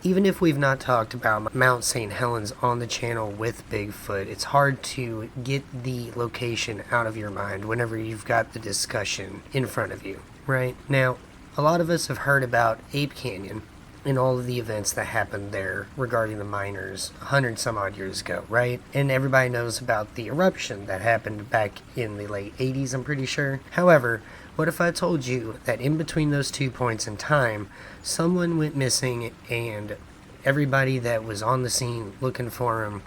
Even if we've not talked about Mount Saint Helens on the channel with Bigfoot, it's hard to get the location out of your mind whenever you've got the discussion in front of you, right? Now, a lot of us have heard about Ape Canyon and all of the events that happened there regarding the miners 100 some odd years ago, right? And everybody knows about the eruption that happened back in the late 80s, I'm pretty sure. However, what if I told you that in between those 2 points in time, someone went missing and everybody that was on the scene looking for him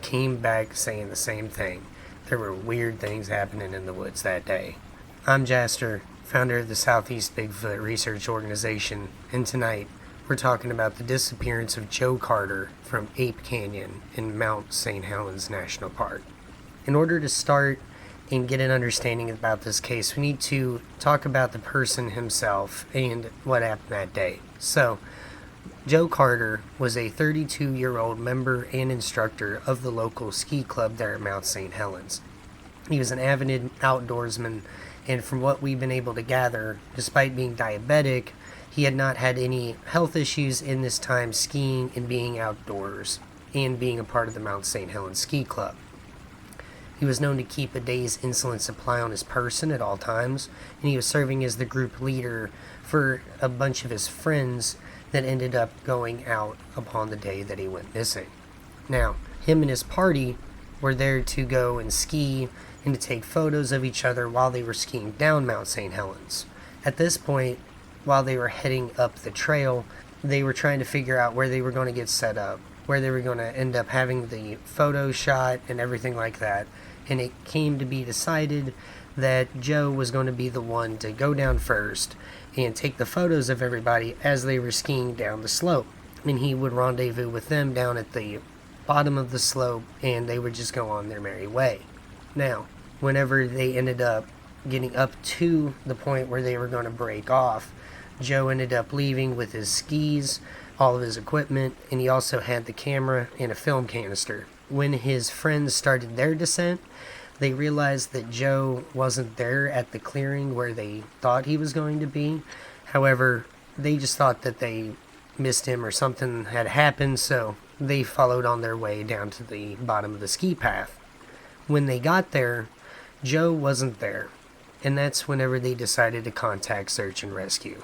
came back saying the same thing? There were weird things happening in the woods that day. I'm Jaster, founder of the Southeast Bigfoot Research Organization, and tonight we're talking about the disappearance of Joe Carter from Ape Canyon in Mount Saint Helens National Park. In order to start and get an understanding about this case, we need to talk about the person himself and what happened that day. So, Joe Carter was a 32-year-old member and instructor of the local ski club there at Mount Saint Helens. He was an avid outdoorsman, and from what we've been able to gather, despite being diabetic, he had not had any health issues in this time skiing and being outdoors and being a part of the Mount Saint Helens Ski Club. He was known to keep a day's insulin supply on his person at all times, and he was serving as the group leader for a bunch of his friends that ended up going out upon the day that he went missing. Now, him and his party were there to go and ski and to take photos of each other while they were skiing down Mount Saint Helens. At this point, while they were heading up the trail, they were trying to figure out where they were going to get set up, where they were going to end up having the photo shot and everything like that. And it came to be decided that Joe was going to be the one to go down first and take the photos of everybody as they were skiing down the slope. And he would rendezvous with them down at the bottom of the slope, and they would just go on their merry way. Now, whenever they ended up getting up to the point where they were going to break off, Joe ended up leaving with his skis, all of his equipment, and he also had the camera and a film canister. When his friends started their descent, they realized that Joe wasn't there at the clearing where they thought he was going to be. However, they just thought that they missed him or something had happened, so they followed on their way down to the bottom of the ski path. When they got there, Joe wasn't there, and that's whenever they decided to contact search and rescue.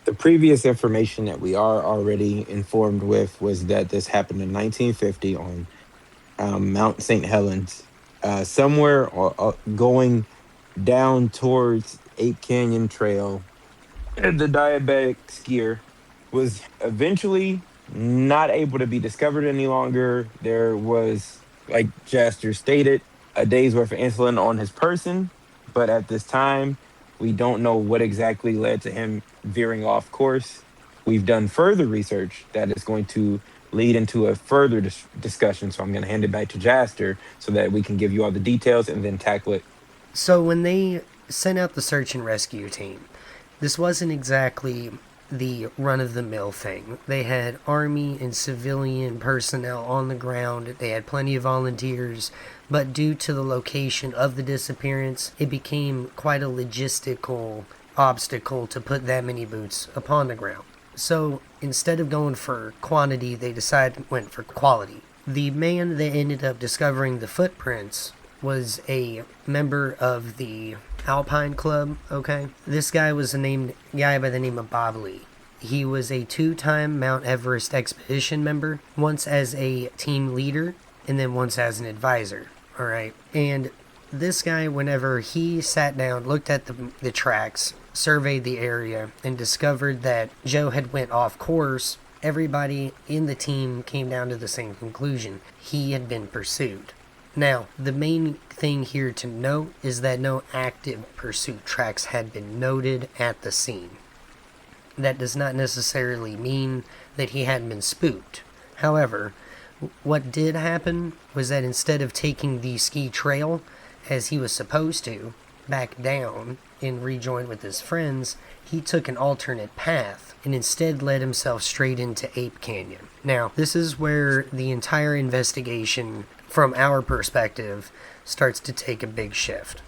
The previous information that we are already informed with was that this happened in 1950 on Mount St. Helens, somewhere going down towards Ape Canyon Trail. The diabetic skier was eventually not able to be discovered any longer. There was, like Jaster stated, a day's worth of insulin on his person, but at this time, we don't know what exactly led to him veering off course. We've done further research that is going to lead into a further discussion, so I'm going to hand it back to Jaster so that we can give you all the details and then tackle it. So when they sent out the search and rescue team, this wasn't exactly the run-of-the-mill thing. They had army and civilian personnel on the ground. They had plenty of volunteers, but due to the location of the disappearance, it became quite a logistical obstacle to put that many boots upon the ground. So instead of going for quantity, they went for quality. The man that ended up discovering the footprints was a member of the Alpine Club, okay? This guy was a guy by the name of Bob Lee. He was a 2-time Mount Everest expedition member, once as a team leader, and then once as an advisor, alright? And this guy, whenever he sat down, looked at the tracks, surveyed the area, and discovered that Joe had went off course, everybody in the team came down to the same conclusion. He had been pursued. Now, the main thing here to note is that no active pursuit tracks had been noted at the scene. That does not necessarily mean that he hadn't been spooked. However, what did happen was that instead of taking the ski trail, as he was supposed to, back down and rejoin with his friends, he took an alternate path and instead led himself straight into Ape Canyon. Now, this is where the entire investigation, from our perspective, starts to take a big shift.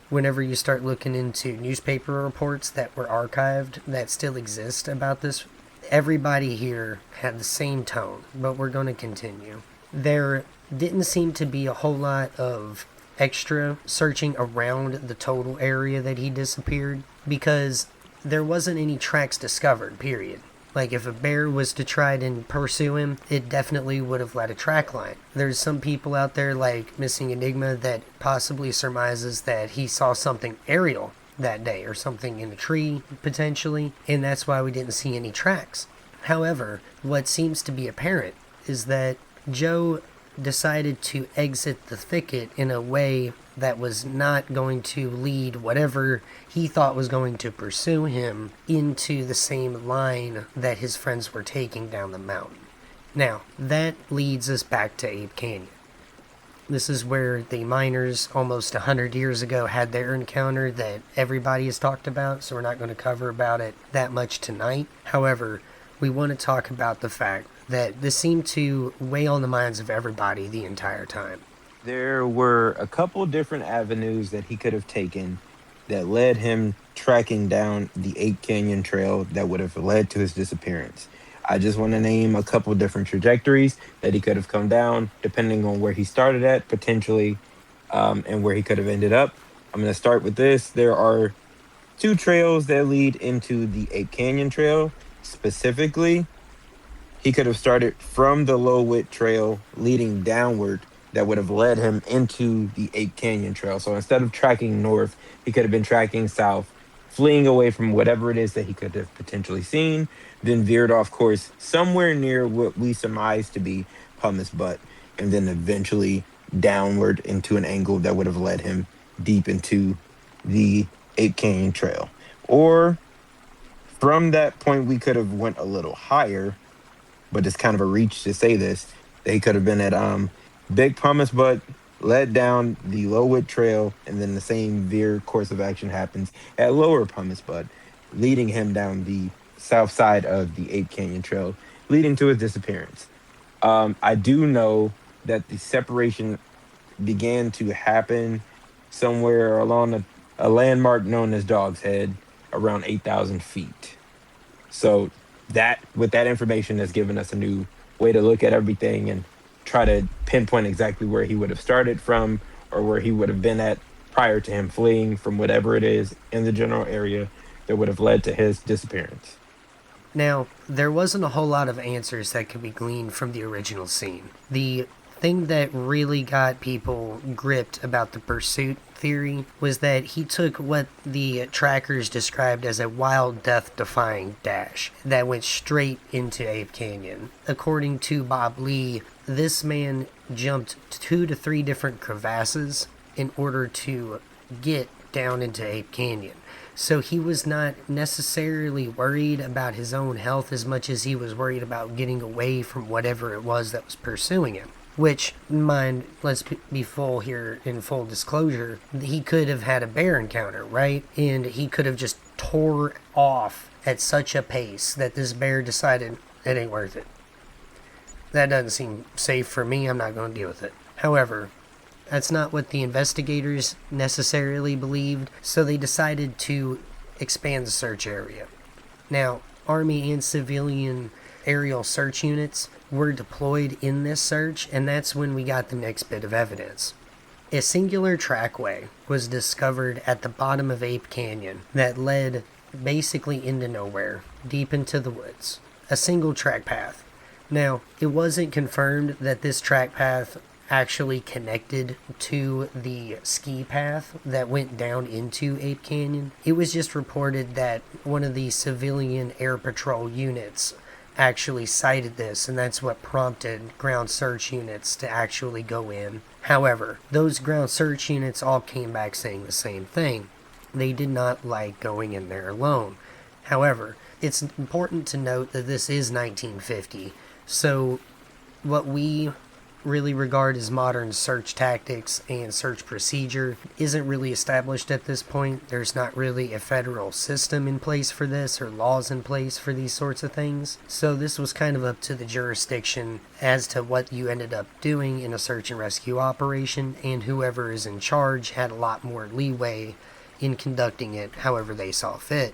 Whenever you start looking into newspaper reports that were archived that still exist about this, everybody here had the same tone, but we're going to continue. There didn't seem to be a whole lot of extra searching around the total area that he disappeared because there wasn't any tracks discovered, period. Like, if a bear was to try and pursue him, it definitely would have led a track line. There's some people out there, like Missing Enigma, that possibly surmises that he saw something aerial that day, or something in a tree, potentially, and that's why we didn't see any tracks. However, what seems to be apparent is that Joe decided to exit the thicket in a way that was not going to lead whatever he thought was going to pursue him into the same line that his friends were taking down the mountain. Now, that leads us back to Ape Canyon. This is where the miners almost 100 years ago had their encounter that everybody has talked about, so we're not going to cover about it that much tonight. However, we want to talk about the fact that this seemed to weigh on the minds of everybody the entire time. There were a couple different avenues that he could have taken that led him tracking down the Ape Canyon Trail that would have led to his disappearance. I just want to name a couple different trajectories that he could have come down, depending on where he started at, potentially, and where he could have ended up. I'm going to start with this. There are two trails that lead into the Ape Canyon Trail. Specifically, he could have started from the Low Wit Trail leading downward that would have led him into the Ape Canyon Trail. So instead of tracking north, he could have been tracking south, fleeing away from whatever it is that he could have potentially seen, then veered off course somewhere near what we surmise to be Pumice Butte, and then eventually downward into an angle that would have led him deep into the Ape Canyon Trail. Or from that point, we could have went a little higher, but it's kind of a reach to say this. They could have been at Big Pumice Butte, led down the Low Wit Trail, and then the same veer course of action happens at Lower Pumice Butte, leading him down the south side of the Ape Canyon Trail, leading to his disappearance. I do know that the separation began to happen somewhere along a landmark known as Dog's Head, around 8,000 feet. So that, with that information, has given us a new way to look at everything and try to pinpoint exactly where he would have started from, or where he would have been at prior to him fleeing from whatever it is in the general area that would have led to his disappearance. Now, there wasn't a whole lot of answers that could be gleaned from the original scene. The thing that really got people gripped about the pursuit theory was that he took what the trackers described as a wild death-defying dash that went straight into Ape Canyon. According to Bob Lee, this man jumped 2 to 3 different crevasses in order to get down into Ape Canyon. So he was not necessarily worried about his own health as much as he was worried about getting away from whatever it was that was pursuing him. Which, mind, let's be full here in full disclosure, he could have had a bear encounter, right? And he could have just tore off at such a pace that this bear decided it ain't worth it. That doesn't seem safe for me. I'm not going to deal with it. However, that's not what the investigators necessarily believed, so they decided to expand the search area. Now, Army and civilian aerial search units were deployed in this search, and that's when we got the next bit of evidence. A singular trackway was discovered at the bottom of Ape Canyon that led basically into nowhere, deep into the woods. A single track path. Now, it wasn't confirmed that this track path actually connected to the ski path that went down into Ape Canyon. It was just reported that one of the civilian air patrol units actually cited this, and that's what prompted ground search units to actually go in. However, those ground search units all came back saying the same thing. They did not like going in there alone. However, it's important to note that this is 1950, so what we really regard as modern search tactics and search procedure isn't really established at this point. There's not really a federal system in place for this or laws in place for these sorts of things. So this was kind of up to the jurisdiction as to what you ended up doing in a search and rescue operation, and whoever is in charge had a lot more leeway in conducting it however they saw fit.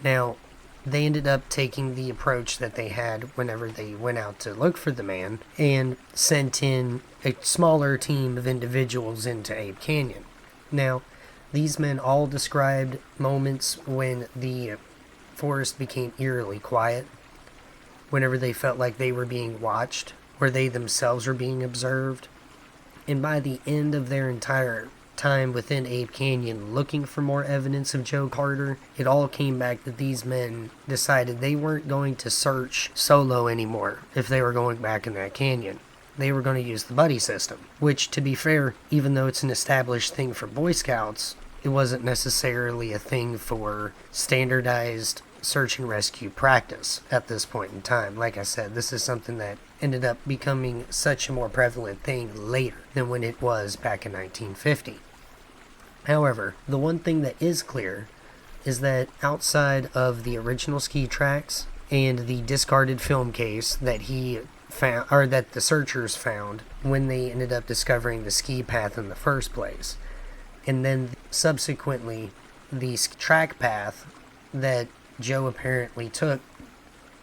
Now, they ended up taking the approach that they had whenever they went out to look for the man and sent in a smaller team of individuals into Ape Canyon. Now, these men all described moments when the forest became eerily quiet, whenever they felt like they were being watched, or they themselves were being observed. And by the end of their entire time within Ape Canyon looking for more evidence of Joe Carter, it all came back that these men decided they weren't going to search solo anymore if they were going back in that canyon. They were going to use the buddy system, which, to be fair, even though it's an established thing for Boy Scouts, it wasn't necessarily a thing for standardized search and rescue practice at this point in time. Like I said, this is something that ended up becoming such a more prevalent thing later than when it was back in 1950. However, the one thing that is clear is that outside of the original ski tracks and the discarded film case that he found, or that the searchers found when they ended up discovering the ski path in the first place, and then subsequently the track path that Joe apparently took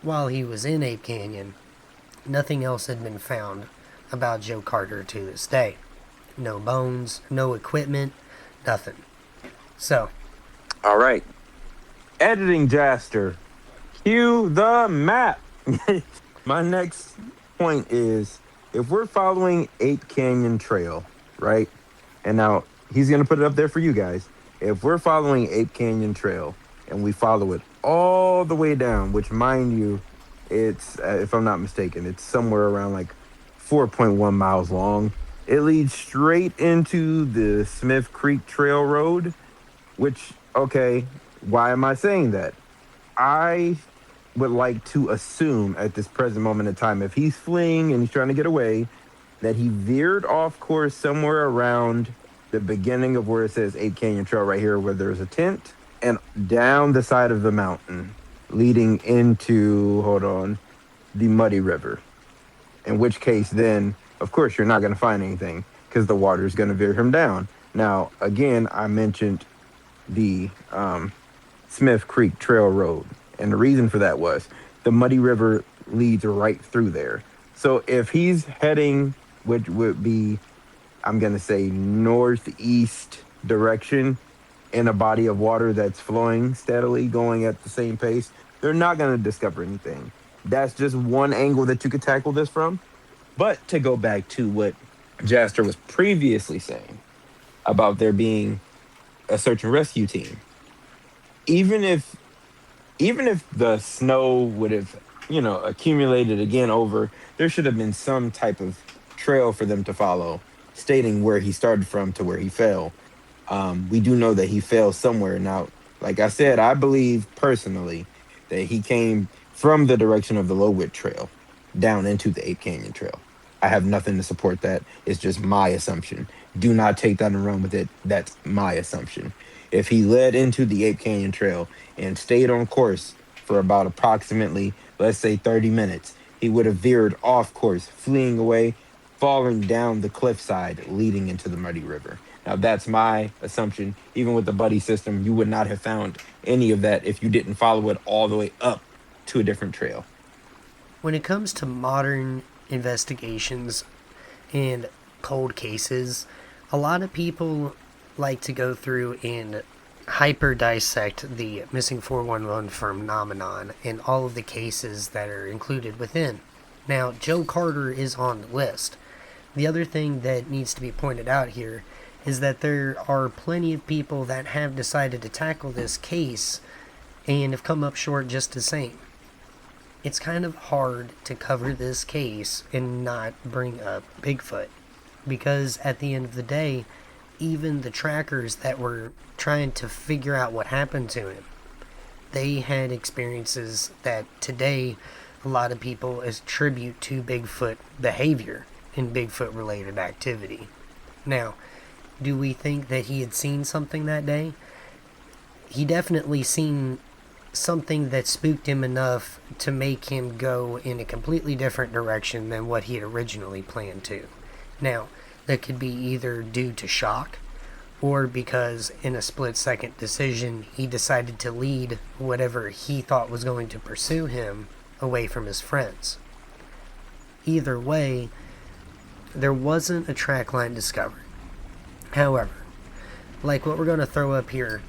while he was in Ape Canyon, nothing else had been found about Joe Carter to this day. No bones, no equipment, nothing. So, All right. Editing Jaster. Cue the map. My next point is, if we're following Ape Canyon Trail, right? And now he's going to put it up there for you guys. If we're following Ape Canyon Trail and we follow it all the way down, which, mind you, it's, if I'm not mistaken, it's somewhere around like 4.1 miles long. It leads straight into the Smith Creek Trail Road, which, okay, why am I saying that? I would like to assume at this present moment in time, if he's fleeing and he's trying to get away, that he veered off course somewhere around the beginning of where it says Ape Canyon Trail right here, where there's a tent, and down the side of the mountain leading into, hold on, the Muddy River. In which case, then, of course, you're not going to find anything because the water is going to veer him down. Now, again, I mentioned the Smith Creek Trail Road. And the reason for that was the Muddy River leads right through there. So if he's heading, which would be, I'm going to say, northeast direction in a body of water that's flowing steadily, going at the same pace, they're not going to discover anything. That's just one angle that you could tackle this from. But to go back to what Jaster was previously saying about there being a search and rescue team, even if the snow would have, accumulated again over, there should have been some type of trail for them to follow, stating where he started from to where he fell. We do know that he fell somewhere. Now, like I said, I believe personally that he came from the direction of the Lowwood Trail down into the Ape Canyon Trail. I have nothing to support that. It's just my assumption. Do not take that and run with it. That's my assumption. If he led into the Ape Canyon Trail and stayed on course for about approximately, let's say, 30 minutes, he would have veered off course, fleeing away, falling down the cliffside leading into the Muddy River. Now, that's my assumption. Even with the buddy system, you would not have found any of that if you didn't follow it all the way up to a different trail. when it comes to modern investigations and cold cases, a lot of people like to go through and hyper dissect the missing 411 phenomenon and all of the cases that are included within. Now, Joe Carter is on the list. The other thing that needs to be pointed out here is that there are plenty of people that have decided to tackle this case and have come up short just the same. It's kind of hard to cover this case and not bring up Bigfoot, because at the end of the day, even the trackers that were trying to figure out what happened to him, they had experiences that today a lot of people attribute to Bigfoot behavior and Bigfoot related activity. Now, do we think that he had seen something that day? He definitely seen something that spooked him enough to make him go in a completely different direction than what he had originally planned to. Now, that could be either due to shock, or because in a split-second decision he decided to lead whatever he thought was going to pursue him away from his friends. Either way, there wasn't a track line discovered. However, like what we're going to throw up here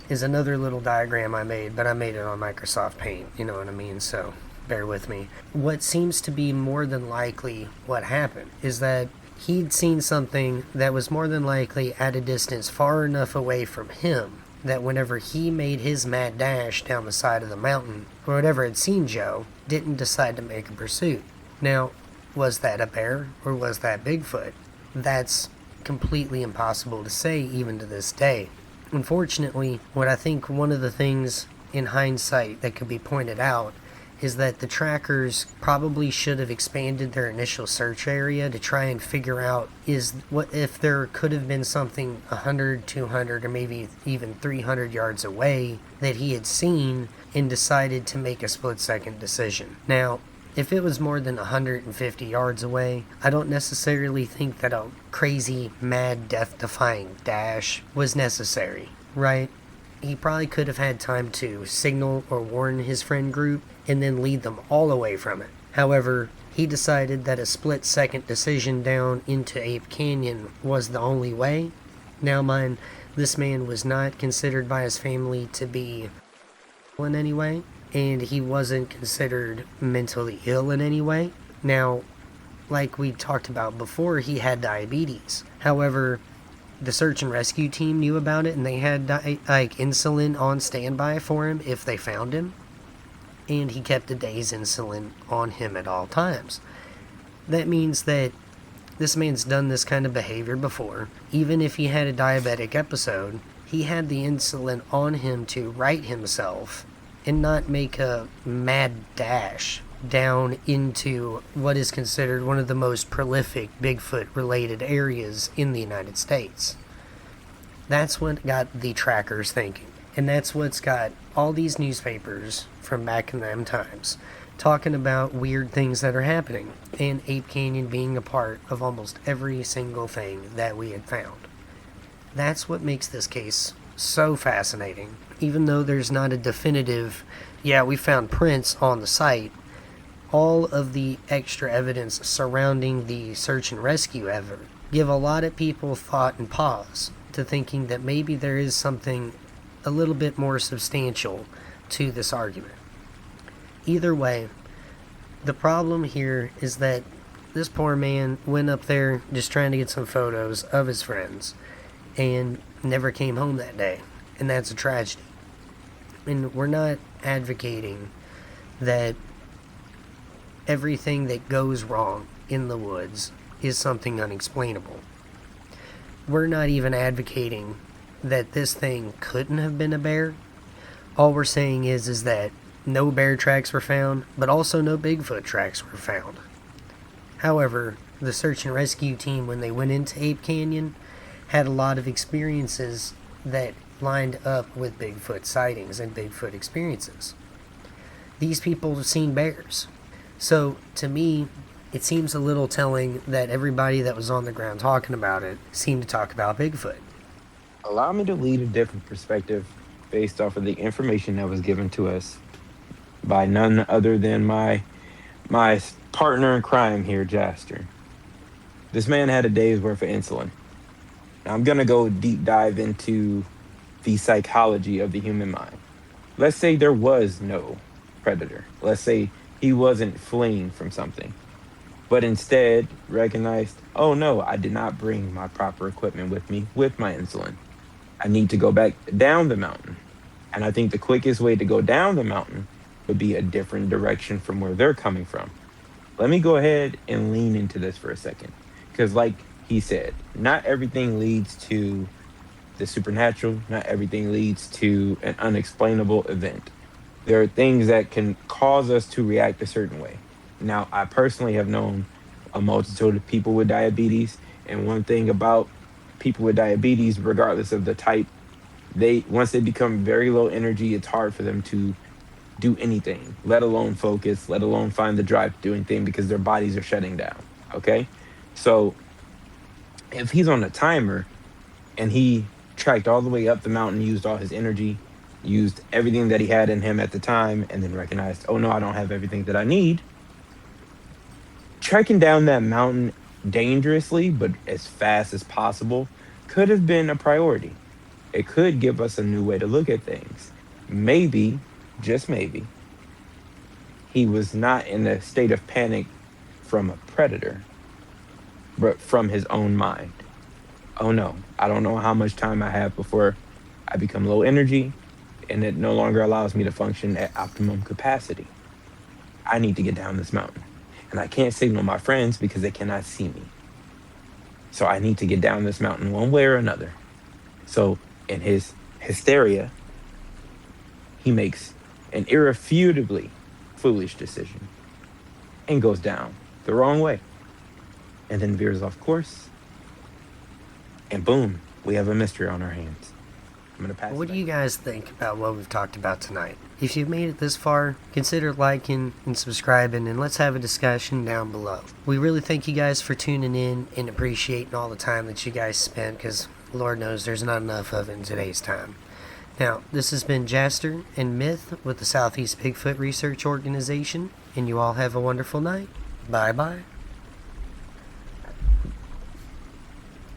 is another little diagram I made, but I made it on Microsoft Paint, you know what I mean, so bear with me. What seems to be more than likely what happened is that he'd seen something that was more than likely at a distance far enough away from him that whenever he made his mad dash down the side of the mountain, or whatever had seen Joe, didn't decide to make a pursuit. Now, was that a bear or was that Bigfoot? That's completely impossible to say even to this day. Unfortunately, what I think one of the things in hindsight that could be pointed out is that the trackers probably should have expanded their initial search area to try and figure out what if there could have been something 100, 200, or maybe even 300 yards away that he had seen and decided to make a split-second decision. Now, if it was more than 150 yards away, I don't necessarily think that a crazy, mad, death-defying dash was necessary, right? He probably could have had time to signal or warn his friend group and then lead them all away from it. However, he decided that a split-second decision down into Ape Canyon was the only way. Now mind, this man was not considered by his family to be in any way, and he wasn't considered mentally ill in any way. Now, like we talked about before, he had diabetes. However, the search and rescue team knew about it, and they had insulin on standby for him if they found him, and he kept a day's insulin on him at all times. That means that this man's done this kind of behavior before. Even if he had a diabetic episode, he had the insulin on him to right himself and not make a mad dash down into what is considered one of the most prolific Bigfoot-related areas in the United States. That's what got the trackers thinking. And that's what's got all these newspapers from back in them times talking about weird things that are happening, and Ape Canyon being a part of almost every single thing that we had found. That's what makes this case so fascinating. Even though there's not a definitive, yeah, we found prints on the site, all of the extra evidence surrounding the search and rescue effort give a lot of people thought and pause to thinking that maybe there is something a little bit more substantial to this argument. Either way, the problem here is that this poor man went up there just trying to get some photos of his friends and never came home that day, and that's a tragedy. And we're not advocating that everything that goes wrong in the woods is something unexplainable. We're not even advocating that this thing couldn't have been a bear. All we're saying is that no bear tracks were found, but also no Bigfoot tracks were found. However, the search and rescue team, when they went into Ape Canyon, had a lot of experiences that lined up with Bigfoot sightings and Bigfoot experiences. These people have seen bears. So, to me, it seems a little telling that everybody that was on the ground talking about it seemed to talk about Bigfoot. Allow me to lead a different perspective based off of the information that was given to us by none other than my partner in crime here, Jaster. This man had a day's worth of insulin. Now, I'm going to go deep dive into the psychology of the human mind. Let's say there was no predator. Let's say he wasn't fleeing from something, but instead recognized, oh no, I did not bring my proper equipment with me with my insulin. I need to go back down the mountain. And I think the quickest way to go down the mountain would be a different direction from where they're coming from. Let me go ahead and lean into this for a second. Because like he said, not everything leads to the supernatural. Not everything leads to an unexplainable event. There are things that can cause us to react a certain way. Now, I personally have known a multitude of people with diabetes. And one thing about people with diabetes, regardless of the type, once they become very low energy, it's hard for them to do anything, let alone focus, let alone find the drive to do anything because their bodies are shutting down. Okay? So if he's on a timer and he tracked all the way up the mountain, used all his energy, used everything that he had in him at the time, and then recognized, oh no, I don't have everything that I need. Trekking down that mountain dangerously, but as fast as possible, could have been a priority. It could give us a new way to look at things. Maybe, just maybe, he was not in a state of panic from a predator, but from his own mind. Oh no, I don't know how much time I have before I become low energy and it no longer allows me to function at optimum capacity. I need to get down this mountain. And I can't signal my friends because they cannot see me. So I need to get down this mountain one way or another. So in his hysteria, he makes an irrefutably foolish decision and goes down the wrong way and then veers off course. And boom, we have a mystery on our hands. I'm going to pass What it do you guys think about what we've talked about tonight? If you've made it this far, consider liking and subscribing, and let's have a discussion down below. We really thank you guys for tuning in and appreciating all the time that you guys spent, because Lord knows there's not enough of it in today's time. Now, this has been Jaster and Myth with the Southeast Bigfoot Research Organization, and you all have a wonderful night. Bye-bye.